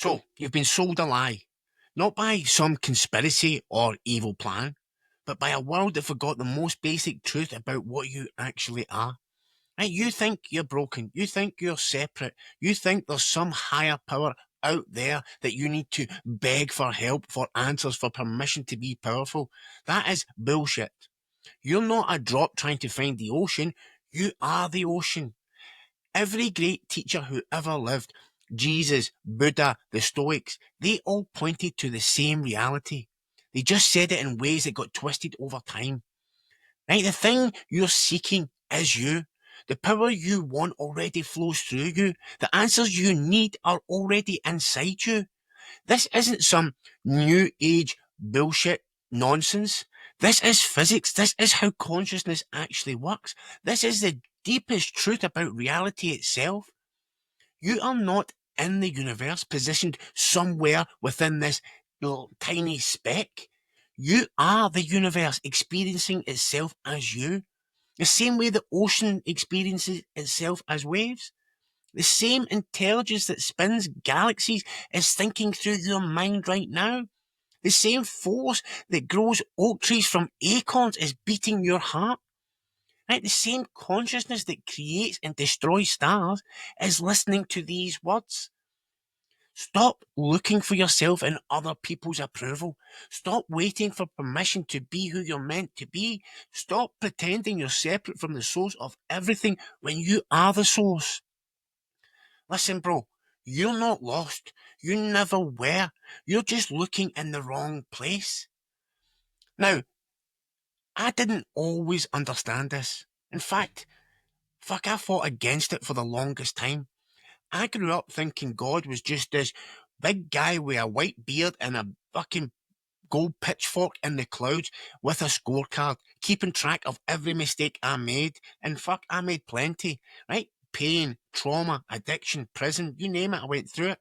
So, you've been sold a lie, not by some conspiracy or evil plan, but by a world that forgot the most basic truth about what you actually are. Right? You think you're broken. You think you're separate. You think there's some higher power out there that you need to beg for help, for answers, for permission to be powerful. That is bullshit. You're not a drop trying to find the ocean. You are the ocean. Every great teacher who ever lived, Jesus, Buddha, the Stoics, they all pointed to the same reality. They just said it in ways that got twisted over time. Right? The thing you're seeking is you. The power you want already flows through you. The answers you need are already inside you. This isn't some new age bullshit nonsense. This is physics. This is how consciousness actually works. This is the deepest truth about reality itself. You are not in the universe, positioned somewhere within this little tiny speck. You are the universe experiencing itself as you. The same way the ocean experiences itself as waves. The same intelligence that spins galaxies is thinking through your mind right now. The same force that grows oak trees from acorns is beating your heart. Right? The same consciousness that creates and destroys stars is listening to these words. Stop looking for yourself in other people's approval. Stop waiting for permission to be who you're meant to be. Stop pretending you're separate from the source of everything when you are the source. Listen, bro, you're not lost. You never were. You're just looking in the wrong place. Now, I didn't always understand this. In fact, I fought against it for the longest time. I grew up thinking God was just this big guy with a white beard and a fucking gold pitchfork in the clouds with a scorecard, keeping track of every mistake I made. And I made plenty, right? Pain, trauma, addiction, prison, you name it, I went through it.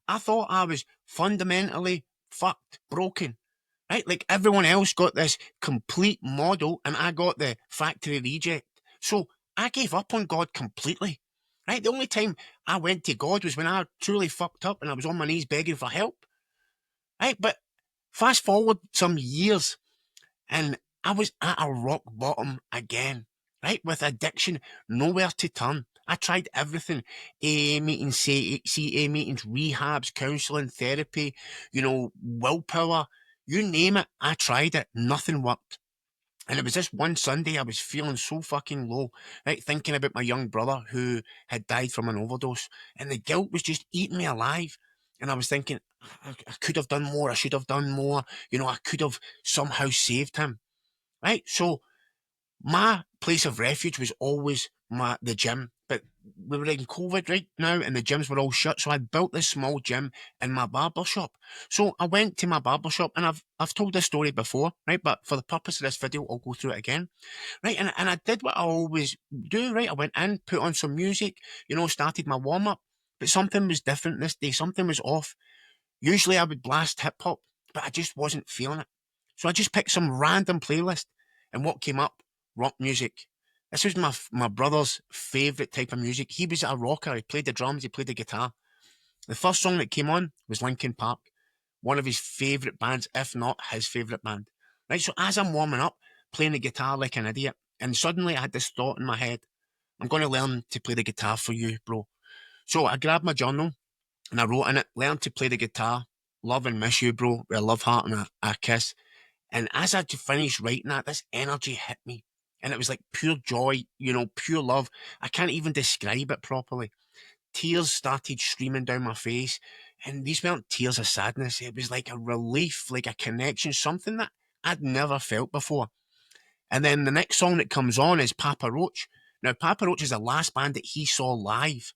I thought I was fundamentally fucked, broken, right? Like everyone else got this complete model and I got the factory reject. So I gave up on God completely, right? The only time I went to God was when I truly fucked up and I was on my knees begging for help, right? But fast forward some years and I was at a rock bottom again, right? With addiction, nowhere to turn. I tried everything. AA meetings, CA meetings, rehabs, counselling, therapy, willpower, you name it, I tried it. Nothing worked. And it was this one Sunday I was feeling so fucking low, right? Thinking about my young brother who had died from an overdose. And the guilt was just eating me alive. And I was thinking, I could have done more. I should have done more. I could have somehow saved him. Right? So my place of refuge was always the gym. But we were in COVID right now and the gyms were all shut. So I built this small gym in my barber shop. So I went to my barber shop and I've told this story before, right? But for the purpose of this video, I'll go through it again. Right? And I did what I always do, right? I went in, put on some music, started my warm up. But something was different this day. Something was off. Usually I would blast hip hop, but I just wasn't feeling it. So I just picked some random playlist and what came up? Rock music. This was my brother's favourite type of music. He was a rocker. He played the drums, he played the guitar. The first song that came on was Linkin Park, one of his favourite bands, if not his favourite band. Right, so as I'm warming up, playing the guitar like an idiot, and suddenly I had this thought in my head, I'm going to learn to play the guitar for you, bro. So I grabbed my journal and I wrote in it, learn to play the guitar, love and miss you, bro, with a love heart and a kiss. And as I finished writing that, this energy hit me. And it was like pure joy, pure love. I can't even describe it properly. Tears started streaming down my face. And these weren't tears of sadness. It was like a relief, like a connection, something that I'd never felt before. And then the next song that comes on is Papa Roach. Now, Papa Roach is the last band that he saw live.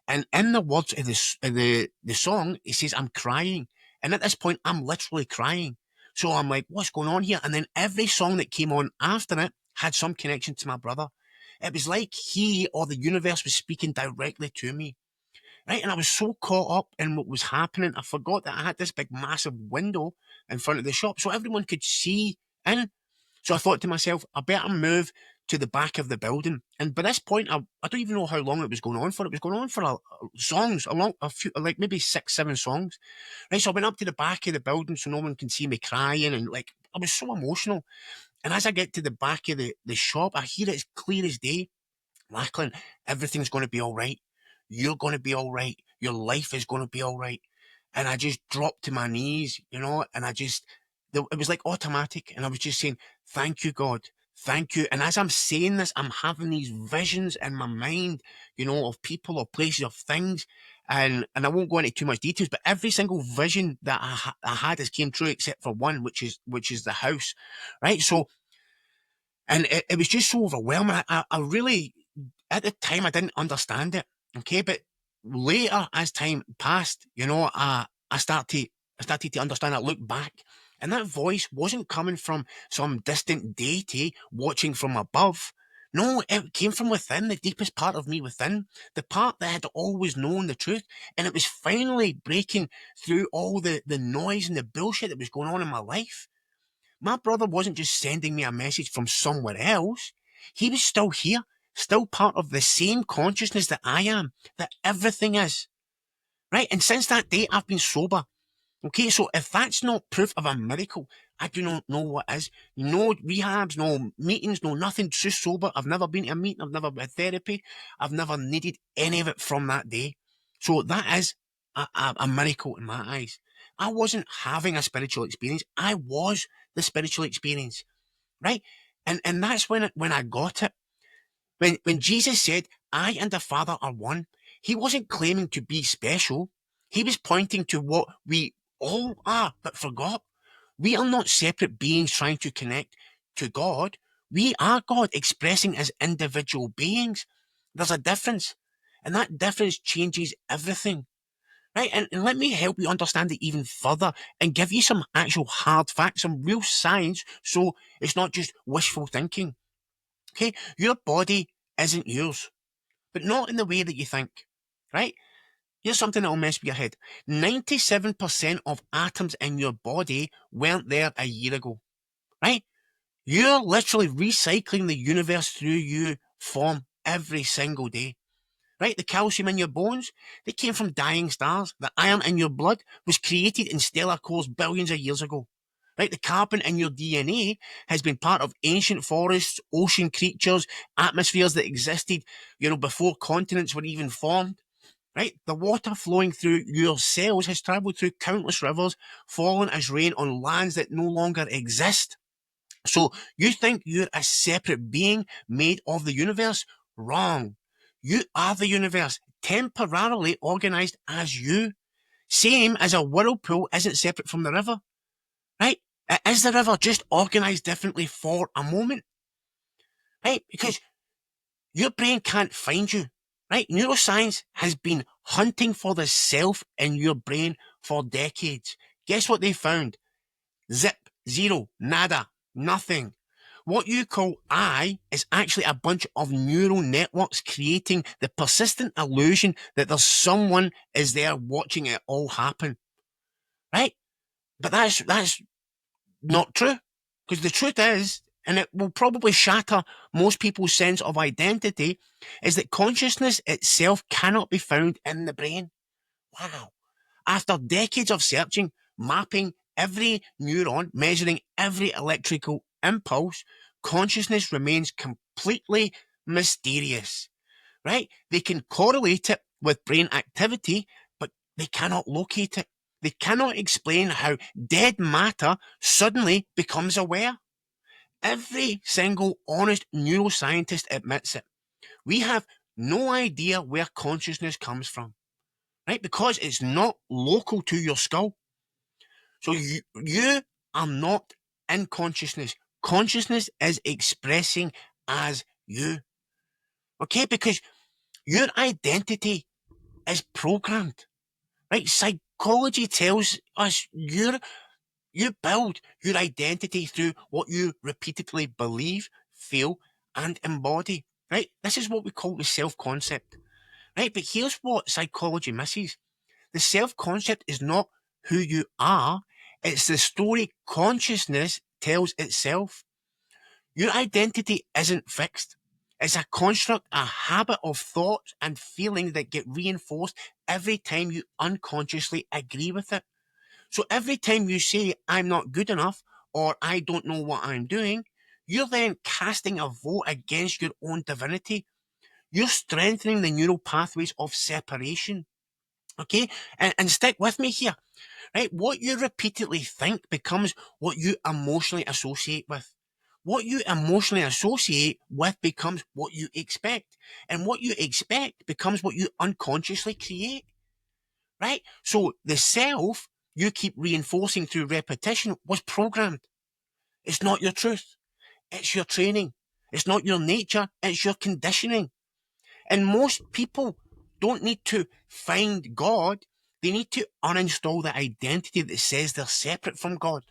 And in the words of the song, it says, I'm crying. And at this point, I'm literally crying. So I'm like, what's going on here? And then every song that came on after it had some connection to my brother. It was like he or the universe was speaking directly to me. Right? And I was so caught up in what was happening, I forgot that I had this big, massive window in front of the shop so everyone could see in. So I thought to myself, I better move to the back of the building. And by this point, I don't even know how long it was going on for. It was going on for a few, like maybe 6, 7 songs. Right, so I went up to the back of the building so no one can see me crying, and like I was so emotional. And as I get to the back of the shop, I hear it as clear as day. Lachlan, everything's going to be all right. You're going to be all right. Your life is going to be all right. And I just dropped to my knees, and it was like automatic. And I was just saying, thank you, God. Thank you. And as I'm saying this, I'm having these visions in my mind, of people or places, of things. And I won't go into too much details, but every single vision that I had has came true except for one, which is the house, right? So, and it was just so overwhelming. I really, at the time, I didn't understand it. Okay, but later, as time passed, I started to understand. I looked back, and that voice wasn't coming from some distant deity watching from above. No, it came from within, the deepest part of me within, the part that had always known the truth, and it was finally breaking through all the noise and the bullshit that was going on in my life. My brother wasn't just sending me a message from somewhere else. He was still here, still part of the same consciousness that I am, that everything is. Right? And since that day, I've been sober. Okay, so if that's not proof of a miracle, I do not know what is. No rehabs, no meetings, no nothing, just sober. I've never been to a meeting, I've never had therapy, I've never needed any of it from that day. So that is a miracle in my eyes. I wasn't having a spiritual experience, I was the spiritual experience, right? And that's when I got it. When Jesus said, I and the Father are one, he wasn't claiming to be special. He was pointing to what we all are, but forgot. We are not separate beings trying to connect to God. We are God expressing as individual beings. There's a difference. And that difference changes everything. Right? And let me help you understand it even further and give you some actual hard facts, some real science, so it's not just wishful thinking. Okay? Your body isn't yours, but not in the way that you think. Right? Here's something that'll mess with your head. 97% of atoms in your body weren't there a year ago. Right? You're literally recycling the universe through you form every single day. Right? The calcium in your bones, they came from dying stars. The iron in your blood was created in stellar cores billions of years ago. Right? The carbon in your DNA has been part of ancient forests, ocean creatures, atmospheres that existed, before continents were even formed. Right? The water flowing through your cells has traveled through countless rivers, fallen as rain on lands that no longer exist. So you think you're a separate being made of the universe? Wrong. You are the universe, temporarily organized as you. Same as a whirlpool isn't separate from the river, right? Is the river just organized differently for a moment, right? Because your brain can't find you, right? Neuroscience has been hunting for the self in your brain for decades. Guess what they found? Zip, zero, nada, nothing. What you call I is actually a bunch of neural networks creating the persistent illusion that there's someone is there watching it all happen. Right? But that's not true. Because the truth is, and it will probably shatter most people's sense of identity, is that consciousness itself cannot be found in the brain. Wow. After decades of searching, mapping every neuron, measuring every electrical impulse, consciousness remains completely mysterious, right? They can correlate it with brain activity, but they cannot locate it. They cannot explain how dead matter suddenly becomes aware. Every single honest neuroscientist admits it. We have no idea where consciousness comes from, right? Because it's not local to your skull. So you are not in consciousness. Consciousness is expressing as you. Okay? Because your identity is programmed. Right? Psychology tells us you build your identity through what you repeatedly believe, feel, and embody. Right? This is what we call the self-concept. Right? But here's what psychology misses. The self-concept is not who you are, it's the story consciousness tells itself. Your identity isn't fixed. It's a construct, a habit of thoughts and feelings that get reinforced every time you unconsciously agree with it. So every time you say, I'm not good enough, or I don't know what I'm doing, you're then casting a vote against your own divinity. You're strengthening the neural pathways of separation. Okay? And stick with me here, right? What you repeatedly think becomes what you emotionally associate with. What you emotionally associate with becomes what you expect. And what you expect becomes what you unconsciously create, right? So the self you keep reinforcing through repetition was programmed. It's not your truth. It's your training. It's not your nature. It's your conditioning. And most people don't need to find God. They need to uninstall the identity that says they're separate from God.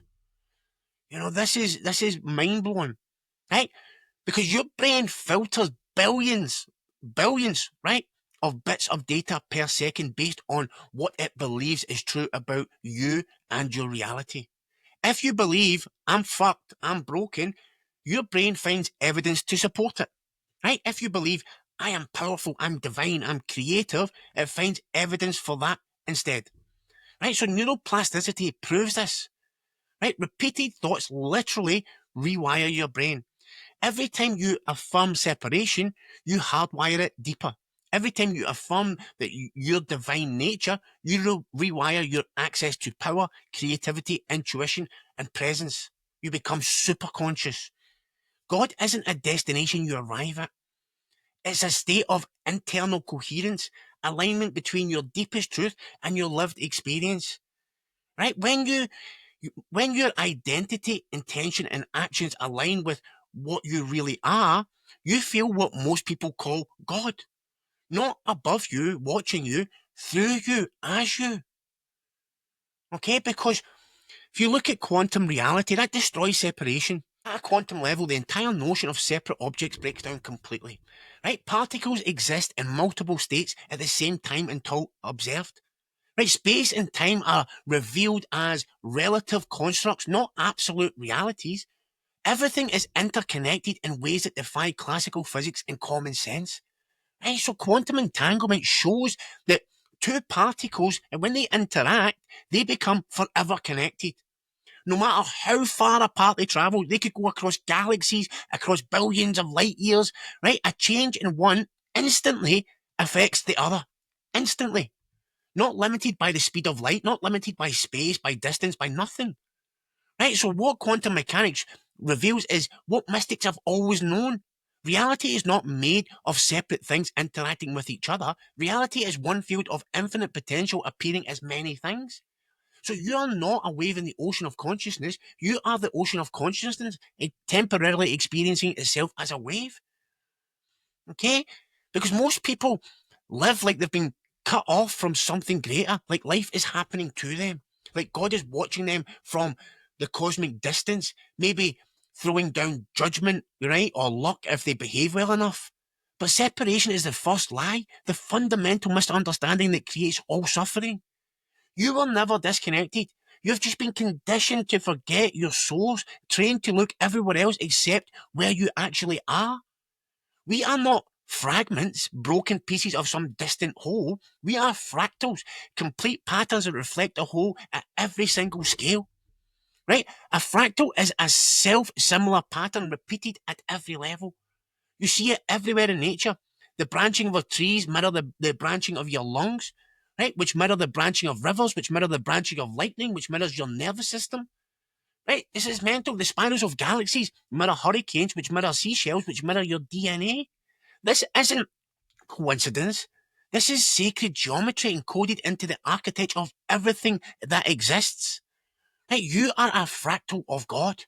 You know, this is mind blowing, right? Because your brain filters billions, right, of bits of data per second based on what it believes is true about you and your reality. If you believe I'm fucked, I'm broken, your brain finds evidence to support it, right? If you believe I am powerful, I'm divine, I'm creative, it finds evidence for that instead, right? So neuroplasticity proves this, right? Repeated thoughts literally rewire your brain. Every time you affirm separation, you hardwire it deeper. Every time you affirm that your divine nature, you rewire your access to power, creativity, intuition, and presence. You become super conscious. God isn't a destination you arrive at. It's a state of internal coherence, alignment between your deepest truth and your lived experience. Right? When your identity, intention, and actions align with what you really are, you feel what most people call God. Not above you, watching you, through you, as you. Okay? Because if you look at quantum reality, that destroys separation. At a quantum level, the entire notion of separate objects breaks down completely. Right? Particles exist in multiple states at the same time until observed. Right, space and time are revealed as relative constructs, not absolute realities. Everything is interconnected in ways that defy classical physics and common sense. Right, so quantum entanglement shows that two particles, and when they interact, they become forever connected. No matter how far apart they travel, they could go across galaxies, across billions of light years, right? A change in one instantly affects the other. Instantly. Not limited by the speed of light, not limited by space, by distance, by nothing. Right? So what quantum mechanics reveals is what mystics have always known. Reality is not made of separate things interacting with each other. Reality is one field of infinite potential appearing as many things. So you are not a wave in the ocean of consciousness. You are the ocean of consciousness, temporarily experiencing itself as a wave. Okay? Because most people live like they've been cut off from something greater, like life is happening to them, like God is watching them from the cosmic distance, maybe throwing down judgment, right, or luck if they behave well enough. But separation is the first lie, the fundamental misunderstanding that creates all suffering. You were never disconnected. You've just been conditioned to forget your source, trained to look everywhere else except where you actually are. We are not fragments, broken pieces of some distant whole. We are fractals, complete patterns that reflect a whole at every single scale. Right? A fractal is a self-similar pattern repeated at every level. You see it everywhere in nature. The branching of trees mirror the branching of your lungs, right? Which mirror the branching of rivers, which mirror the branching of lightning, which mirrors your nervous system. Right? This is mental. The spirals of galaxies mirror hurricanes, which mirror seashells, which mirror your DNA. This isn't coincidence. This is sacred geometry encoded into the architecture of everything that exists. Right? You are a fractal of God.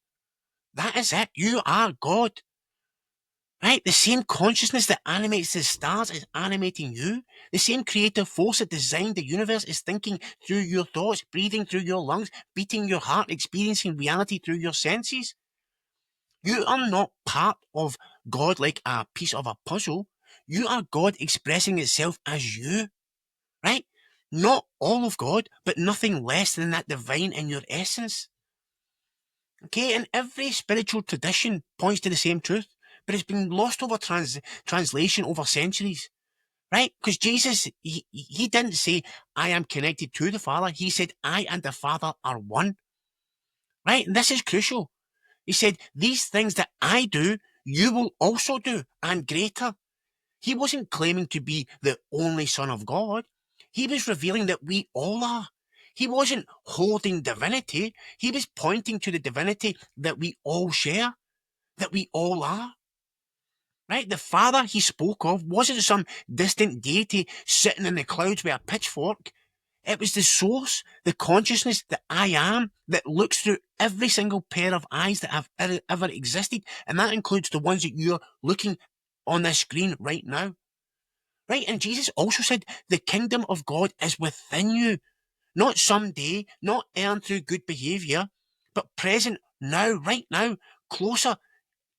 That is it. You are God. Right? The same consciousness that animates the stars is animating you. The same creative force that designed the universe is thinking through your thoughts, breathing through your lungs, beating your heart, experiencing reality through your senses. You are not part of God like a piece of a puzzle. You are God expressing itself as you, right? Not all of God, but nothing less than that divine in your essence. Okay, and every spiritual tradition points to the same truth, but it's been lost over translation over centuries, right? Because Jesus, he didn't say, I am connected to the Father. He said, I and the Father are one, right? And this is crucial. He said, these things that I do, you will also do, and greater. He wasn't claiming to be the only Son of God. He was revealing that we all are. He wasn't holding divinity. He was pointing to the divinity that we all share, that we all are. Right? The Father he spoke of wasn't some distant deity sitting in the clouds with a pitchfork. It was the source, the consciousness, the I am that looks through every single pair of eyes that have ever existed. And that includes the ones that you're looking on this screen right now. Right? And Jesus also said, the kingdom of God is within you. Not someday, not earned through good behavior, but present now, right now, closer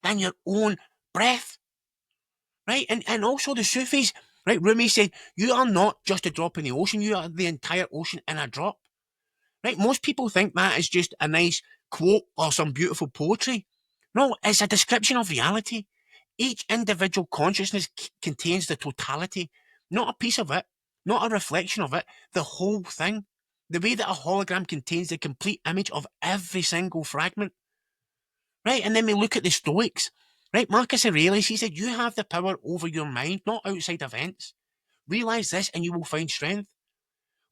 than your own breath. Right? And also the Sufis, right? Rumi said, you are not just a drop in the ocean, you are the entire ocean in a drop. Right? Most people think that is just a nice quote or some beautiful poetry. No, it's a description of reality. Each individual consciousness contains the totality, not a piece of it, not a reflection of it, the whole thing. The way that a hologram contains the complete image of every single fragment. Right? And then we look at the Stoics. Right? Marcus Aurelius, he said, you have the power over your mind, not outside events. Realize this and you will find strength.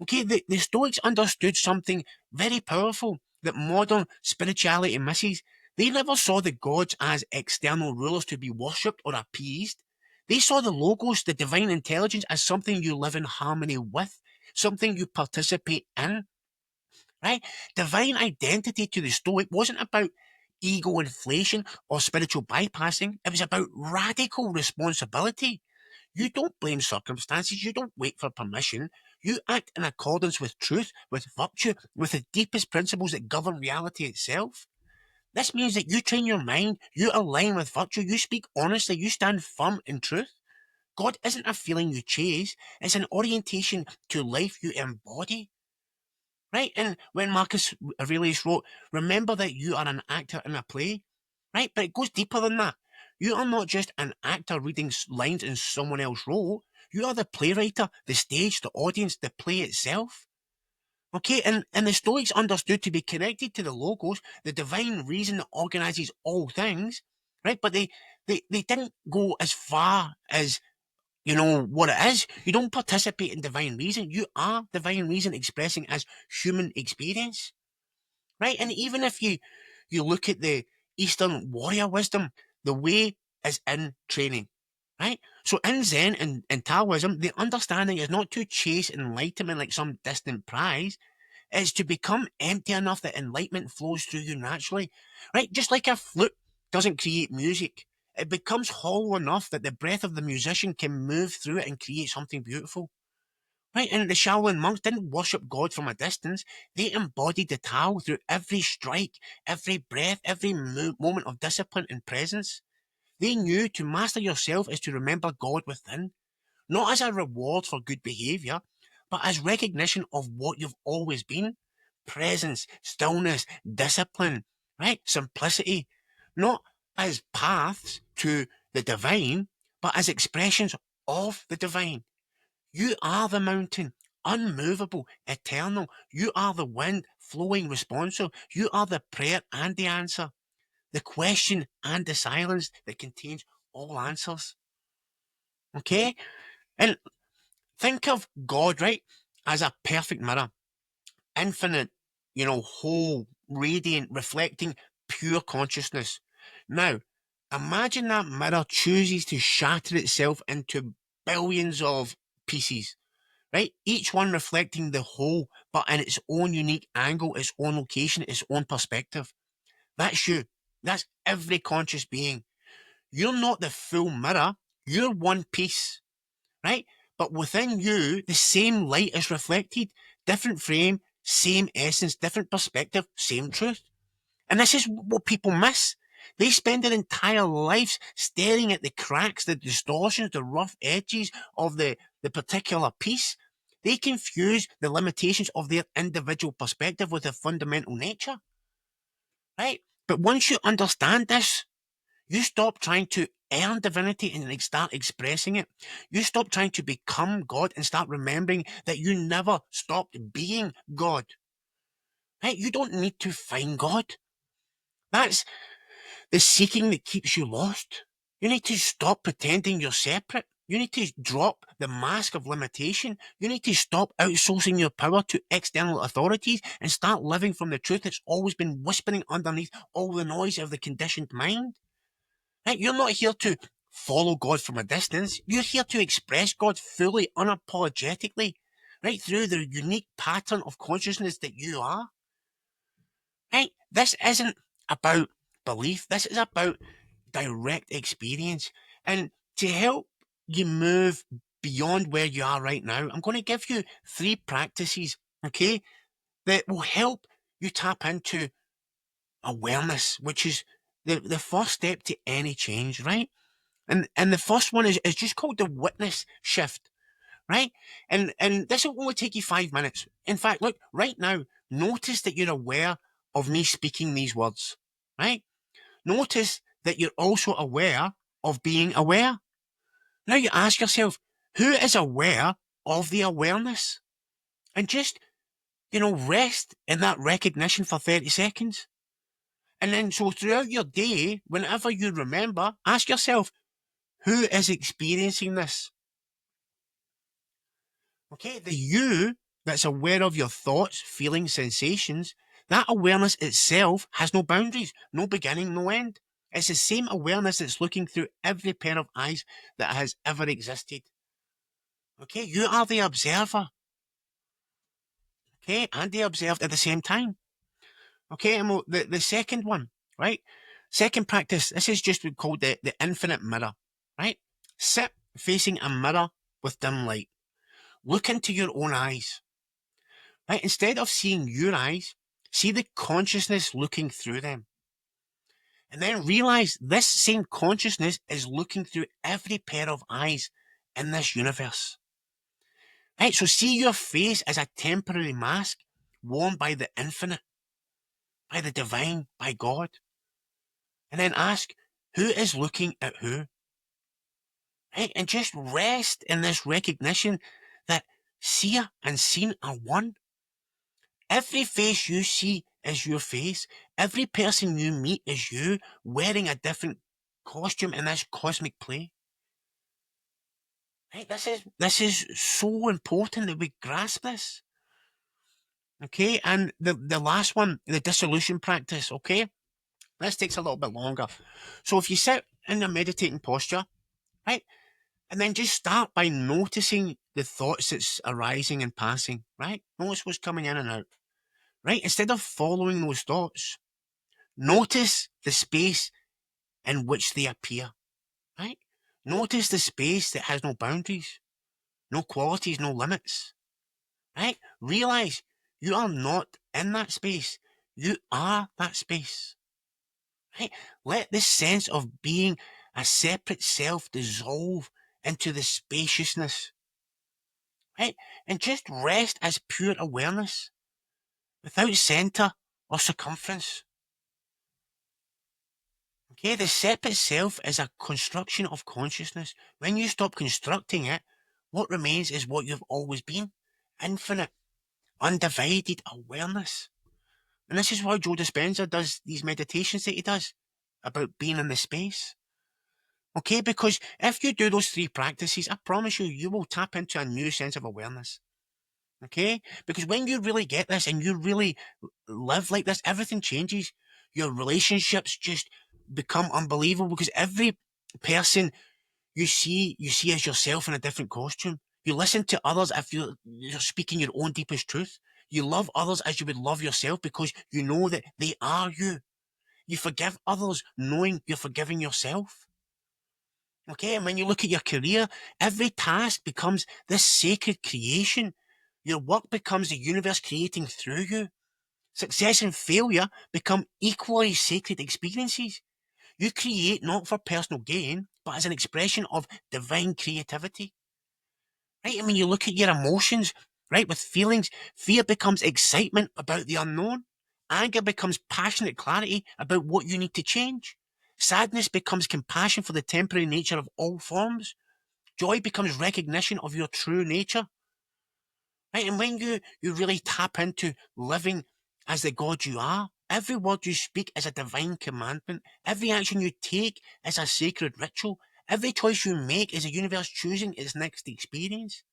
Okay, the Stoics understood something very powerful that modern spirituality misses. They never saw the gods as external rulers to be worshipped or appeased. They saw the logos, the divine intelligence, as something you live in harmony with, something you participate in. Right? Divine identity to the Stoic wasn't about ego inflation or spiritual bypassing. It was about radical responsibility. You don't blame circumstances. You don't wait for permission. You act in accordance with truth, with virtue, with the deepest principles that govern reality itself. This means that you train your mind, you align with virtue, you speak honestly, you stand firm in truth. God isn't a feeling you chase, it's an orientation to life you embody. Right? And when Marcus Aurelius wrote, remember that you are an actor in a play, right? But it goes deeper than that. You are not just an actor reading lines in someone else wrote. You are the playwright, the stage, the audience, the play itself. Okay, and the Stoics understood to be connected to the logos, the divine reason that organizes all things, right? But they didn't go as far as what it is. You don't participate in divine reason. You are divine reason expressing as human experience, right? And even if you look at the Eastern warrior wisdom, the way is in training, right? So in Zen and Taoism, the understanding is not to chase enlightenment like some distant prize. It's to become empty enough that enlightenment flows through you naturally, right? Just like a flute doesn't create music. It becomes hollow enough that the breath of the musician can move through it and create something beautiful. Right, and the Shaolin monks didn't worship God from a distance. They embodied the Tao through every strike, every breath, every moment of discipline and presence. They knew to master yourself is to remember God within, not as a reward for good behavior, but as recognition of what you've always been. Presence, stillness, discipline, right? Simplicity. Not as paths to the divine, but as expressions of the divine. You are the mountain, unmovable, eternal. You are the wind, flowing, responsive. You are the prayer and the answer, the question and the silence that contains all answers. Okay? And think of God, right, as a perfect mirror, infinite, whole, radiant, reflecting pure consciousness. Now, imagine that mirror chooses to shatter itself into billions of pieces, right? Each one reflecting the whole, but in its own unique angle, its own location, its own perspective. That's you. That's every conscious being. You're not the full mirror. You're one piece, right? But within you, the same light is reflected. Different frame, same essence, different perspective, same truth. And this is what people miss. They spend their entire lives staring at the cracks, the distortions, the rough edges of the particular piece. They confuse the limitations of their individual perspective with their fundamental nature, right? But once you understand this, you stop trying to earn divinity and start expressing it. You stop trying to become God and start remembering that you never stopped being God. Right? You don't need to find God. That's the seeking that keeps you lost. You need to stop pretending you're separate. You need to drop the mask of limitation. You need to stop outsourcing your power to external authorities and start living from the truth that's always been whispering underneath all the noise of the conditioned mind. Right? You're not here to follow God from a distance. You're here to express God fully, unapologetically, right through the unique pattern of consciousness that you are. Right? This isn't about belief. This is about direct experience. And to help you move beyond where you are right now, I'm going to give you 3 practices, okay, that will help you tap into awareness, which is the first step to any change, right? And the first one is just called the witness shift, right? And this will only take you 5 minutes. In fact, look, right now, notice that you're aware of me speaking these words, right? Notice that you're also aware of being aware. Now you ask yourself, who is aware of the awareness? And just, rest in that recognition for 30 seconds. And then so throughout your day, whenever you remember, ask yourself, who is experiencing this? Okay, the you that's aware of your thoughts, feelings, sensations, that awareness itself has no boundaries, no beginning, no end. It's the same awareness that's looking through every pair of eyes that has ever existed. Okay, you are the observer. Okay, and the observed at the same time. Okay, and the second one, right? Second practice, this is just called the infinite mirror, right? Sit facing a mirror with dim light. Look into your own eyes. Right? Instead of seeing your eyes, see the consciousness looking through them. And then realize this same consciousness is looking through every pair of eyes in this universe. Right? So see your face as a temporary mask worn by the infinite, by the divine, by God. And then ask, who is looking at who? Right? And just rest in this recognition that seer and seen are one. Every face you see is your face. Every person you meet is you wearing a different costume in this cosmic play. Right? This is so important that we grasp this. Okay, and the last one, the dissolution practice, okay? This takes a little bit longer. So if you sit in a meditating posture, right? And then just start by noticing the thoughts that's arising and passing, right? Notice what's coming in and out. Right? Instead of following those thoughts, notice the space in which they appear, right? Notice the space that has no boundaries, no qualities, no limits, right? Realize you are not in that space. You are that space, right? Let this sense of being a separate self dissolve into the spaciousness, right? And just rest as pure awareness without center or circumference. Okay, the separate self is a construction of consciousness. When you stop constructing it, what remains is what you've always been: infinite, undivided awareness. And this is why Joe Dispenza does these meditations that he does about being in the space. Okay, because if you do those 3 practices, I promise you, you will tap into a new sense of awareness. Okay, because when you really get this and you really live like this, everything changes. Your relationships just become unbelievable because every person you see as yourself in a different costume. You listen to others if you're speaking your own deepest truth. You love others as you would love yourself because you know that they are you. You forgive others knowing you're forgiving yourself. Okay, and when you look at your career, every task becomes this sacred creation. Your work becomes the universe creating through you. Success and failure become equally sacred experiences. You create not for personal gain, but as an expression of divine creativity. Right? I mean, you look at your emotions, right? With feelings, fear becomes excitement about the unknown. Anger becomes passionate clarity about what you need to change. Sadness becomes compassion for the temporary nature of all forms. Joy becomes recognition of your true nature. Right? And when you really tap into living as the God you are, every word you speak is a divine commandment. Every action you take is a sacred ritual. Every choice you make is the universe choosing its next experience.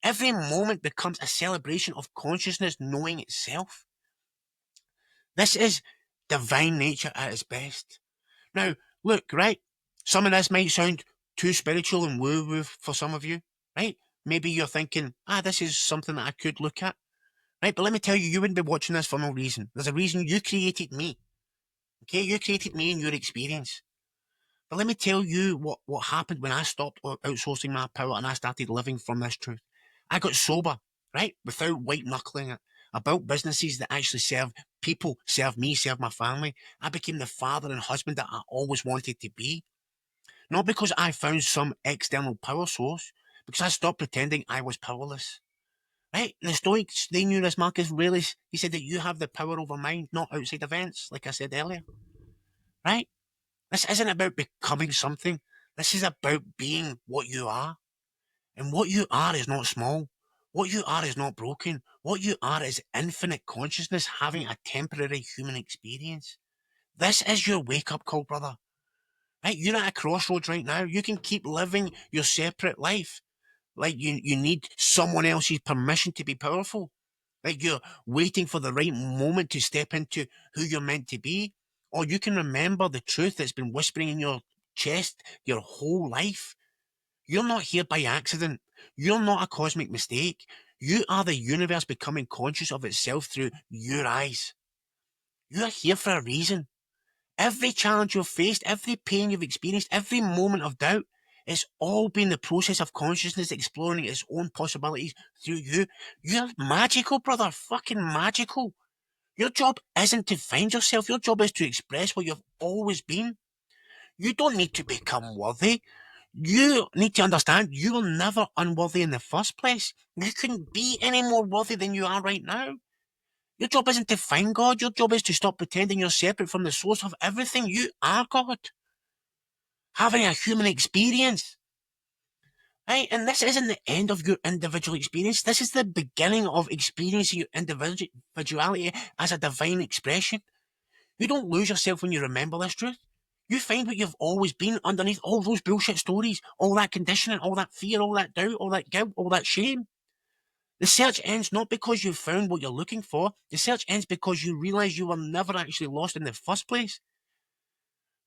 Every moment becomes a celebration of consciousness knowing itself. This is divine nature at its best. Now, look, right? Some of this might sound too spiritual and woo-woo for some of you, right? Maybe you're thinking, this is something that I could look at, right? But let me tell you, you wouldn't be watching this for no reason. There's a reason. You created me, okay? You created me and your experience. But let me tell you what happened when I stopped outsourcing my power and I started living from this truth. I got sober, right? Without white knuckling it. I built businesses that actually serve people, serve me, serve my family. I became the father and husband that I always wanted to be. Not because I found some external power source, because I stopped pretending I was powerless. Right? The Stoics, they knew this. Marcus Aurelius, he said that you have the power over mind, not outside events, like I said earlier. Right? This isn't about becoming something. This is about being what you are. And what you are is not small. What you are is not broken. What you are is infinite consciousness having a temporary human experience. This is your wake-up call, brother. Right? You're at a crossroads right now. You can keep living your separate life. Like you need someone else's permission to be powerful. Like you're waiting for the right moment to step into who you're meant to be. Or you can remember the truth that's been whispering in your chest your whole life. You're not here by accident. You're not a cosmic mistake. You are the universe becoming conscious of itself through your eyes. You're here for a reason. Every challenge you've faced, every pain you've experienced, every moment of doubt, it's all been the process of consciousness exploring its own possibilities through you. You're magical, brother. Fucking magical. Your job isn't to find yourself. Your job is to express what you've always been. You don't need to become worthy. You need to understand you were never unworthy in the first place. You couldn't be any more worthy than you are right now. Your job isn't to find God. Your job is to stop pretending you're separate from the source of everything. You are God. Having a human experience. Right? And this isn't the end of your individual experience. This is the beginning of experiencing your individuality as a divine expression. You don't lose yourself when you remember this truth. You find what you've always been underneath all those bullshit stories, all that conditioning, all that fear, all that doubt, all that guilt, all that shame. The search ends not because you found what you're looking for. The search ends because you realise you were never actually lost in the first place.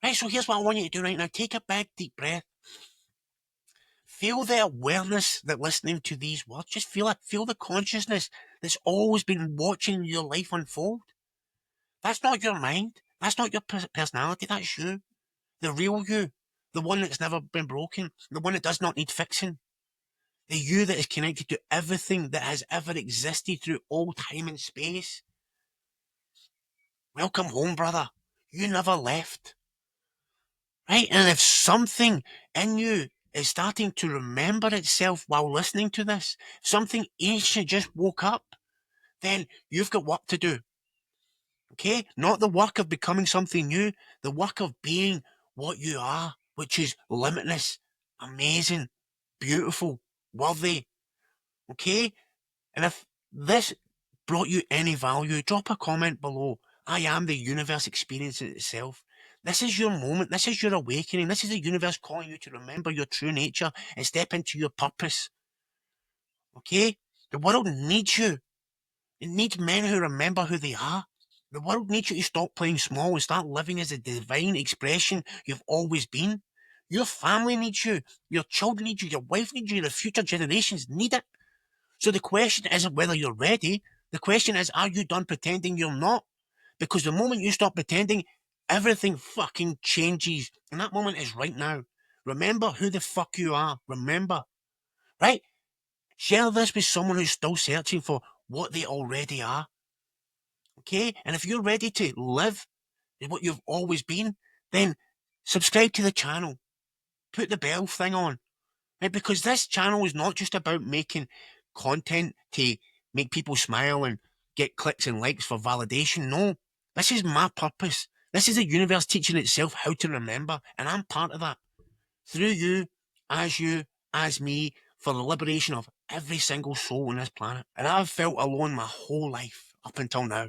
Right, so here's what I want you to do right now. Take a big, deep breath. Feel the awareness that listening to these words, just feel it. Feel the consciousness that's always been watching your life unfold. That's not your mind. That's not your personality. That's you. The real you. The one that's never been broken. The one that does not need fixing. The you that is connected to everything that has ever existed through all time and space. Welcome home, brother. You never left. Right? And if something in you is starting to remember itself while listening to this, something ancient just woke up, then you've got work to do. Okay? Not the work of becoming something new, the work of being what you are, which is limitless, amazing, beautiful, worthy. Okay? And if this brought you any value, drop a comment below. I am the universe experiencing itself. This is your moment. This is your awakening. This is the universe calling you to remember your true nature and step into your purpose. Okay? The world needs you. It needs men who remember who they are. The world needs you to stop playing small and start living as a divine expression you've always been. Your family needs you. Your children need you. Your wife needs you. The future generations need it. So the question isn't whether you're ready. The question is, are you done pretending you're not? Because the moment you stop pretending, everything fucking changes. And that moment is right now. Remember who the fuck you are. Remember. Right? Share this with someone who's still searching for what they already are. Okay? And if you're ready to live what you've always been, then subscribe to the channel. Put the bell thing on. Right? Because this channel is not just about making content to make people smile and get clicks and likes for validation. No, this is my purpose. This is the universe teaching itself how to remember, and I'm part of that. Through you, as me, for the liberation of every single soul on this planet. And I've felt alone my whole life up until now.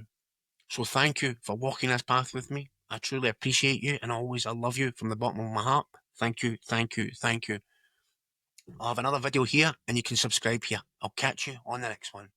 So thank you for walking this path with me. I truly appreciate you, and I love you from the bottom of my heart. Thank you, thank you, thank you. I'll have another video here, and you can subscribe here. I'll catch you on the next one.